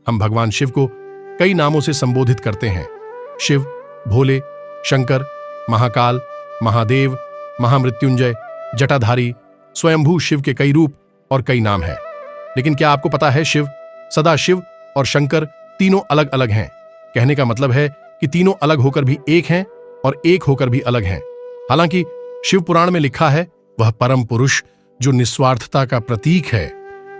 हम भगवान शिव को कई नामों से संबोधित करते हैं। शिव, भोले, शंकर, महाकाल, महादेव, महामृत्युंजय, जटाधारी, स्वयंभू शिव के कई रूप और कई नाम हैं। लेकिन क्या आपको पता है, शिव, सदाशिव और शंकर तीनों अलग अलग हैं। कहने का मतलब है कि तीनों अलग होकर भी एक हैं और एक होकर भी अलग हैं। हालांकि शिव पुराण में लिखा है वह परम पुरुष जो निस्वार्थता का प्रतीक है,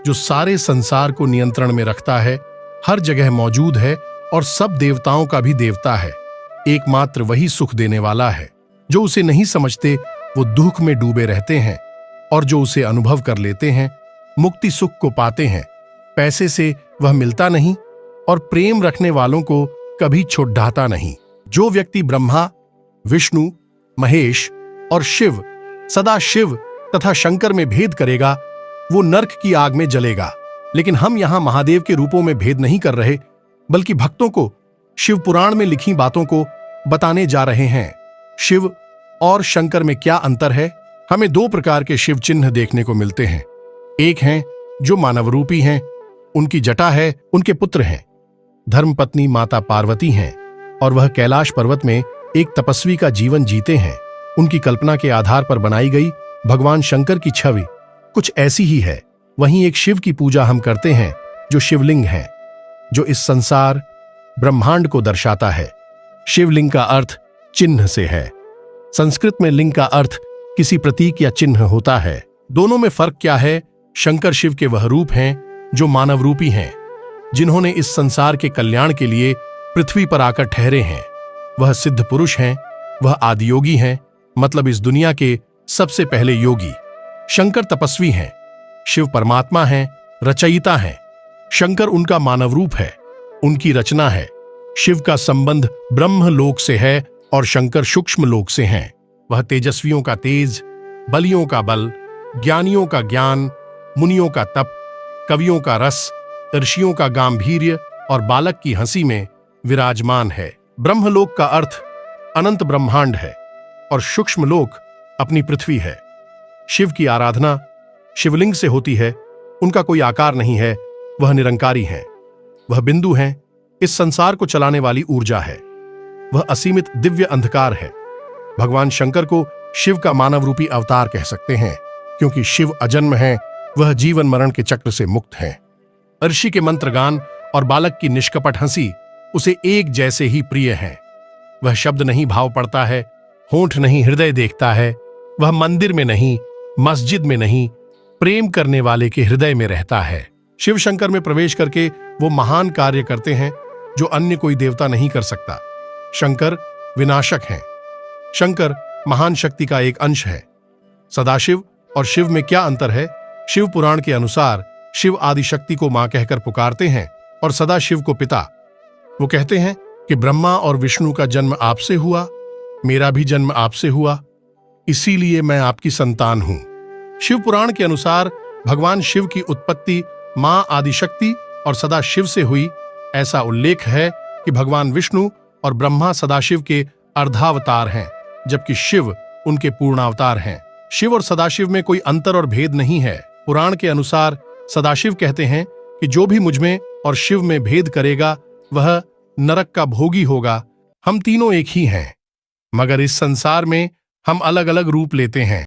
जो सारे संसार को नियंत्रण में रखता है, हर जगह मौजूद है और सब देवताओं का भी देवता है। एकमात्र वही सुख देने वाला है। जो उसे नहीं समझते वो दुख में डूबे रहते हैं और जो उसे अनुभव कर लेते हैं मुक्ति सुख को पाते हैं। पैसे से वह मिलता नहीं और प्रेम रखने वालों को कभी छुड़ाता नहीं। जो व्यक्ति ब्रह्मा, विष्णु, महेश और शिव, सदा शिव तथा शंकर में भेद करेगा वो नरक की आग में जलेगा। लेकिन हम यहां महादेव के रूपों में भेद नहीं कर रहे, बल्कि भक्तों को शिव पुराण में लिखी बातों को बताने जा रहे हैं। शिव और शंकर में क्या अंतर है? हमें दो प्रकार के शिव चिन्ह देखने को मिलते हैं। एक हैं जो मानव रूपी हैं, उनकी जटा है, उनके पुत्र हैं, धर्मपत्नी माता पार्वती हैं और वह कैलाश पर्वत में एक तपस्वी का जीवन जीते हैं। उनकी कल्पना के आधार पर बनाई गई भगवान शंकर की छवि कुछ ऐसी ही है। वहीं एक शिव की पूजा हम करते हैं जो शिवलिंग है, जो इस संसार ब्रह्मांड को दर्शाता है। शिवलिंग का अर्थ चिन्ह से है। संस्कृत में लिंग का अर्थ किसी प्रतीक या चिन्ह होता है। दोनों में फर्क क्या है? शंकर शिव के वह रूप हैं जो मानव रूपी हैं, जिन्होंने इस संसार के कल्याण के लिए पृथ्वी पर आकर ठहरे हैं। वह सिद्ध पुरुष हैं, वह आदियोगी हैं, मतलब इस दुनिया के सबसे पहले योगी। शंकर तपस्वी हैं, शिव परमात्मा हैं, रचयिता हैं। शंकर उनका मानव रूप है, उनकी रचना है। शिव का संबंध ब्रह्म लोक से है और शंकर सूक्ष्म लोक से हैं। वह तेजस्वियों का तेज, बलियों का बल, ज्ञानियों का ज्ञान, मुनियों का तप, कवियों का रस, ऋषियों का गांभीर्य और बालक की हंसी में विराजमान है। ब्रह्मलोक का अर्थ अनंत ब्रह्मांड है और सूक्ष्म लोक अपनी पृथ्वी है। शिव की आराधना शिवलिंग से होती है। उनका कोई आकार नहीं है, वह निरंकारी हैं। वह बिंदु हैं, इस संसार को चलाने वाली ऊर्जा है। वह असीमित दिव्य अंधकार है। भगवान शंकर को शिव का मानव रूपी अवतार कह सकते हैं, क्योंकि शिव अजन्म हैं, वह जीवन मरण के चक्र से मुक्त हैं। ऋषि के मंत्रगान और बालक की निष्कपट हंसी उसे एक जैसे ही प्रिय हैं। वह शब्द नहीं भाव पड़ता है, होंठ नहीं हृदय देखता है। वह मंदिर में नहीं, मस्जिद में नहीं, प्रेम करने वाले के हृदय में रहता है। शिव शंकर में प्रवेश करके वो महान कार्य करते हैं जो अन्य कोई देवता नहीं कर सकता। शंकर विनाशक हैं। शंकर महान शक्ति का एक अंश है। सदाशिव और शिव में क्या अंतर है? शिव पुराण के अनुसार शिव आदि शक्ति को मां कहकर पुकारते हैं और सदाशिव को पिता। वो कहते हैं कि ब्रह्मा और विष्णु का जन्म आपसे हुआ, मेरा भी जन्म आपसे हुआ, इसीलिए मैं आपकी संतान हूं। शिव पुराण के अनुसार भगवान शिव की उत्पत्ति मां आदिशक्ति और सदाशिव से हुई। ऐसा उल्लेख है कि भगवान विष्णु और ब्रह्मा सदाशिव के अर्धावतार हैं, जबकि शिव उनके पूर्णावतार हैं। शिव और सदाशिव में कोई अंतर और भेद नहीं है। पुराण के अनुसार सदाशिव कहते हैं कि जो भी मुझमें और शिव में भेद करेगा वह नरक का भोगी होगा। हम तीनों एक ही हैं, मगर इस संसार में हम अलग अलग रूप लेते हैं।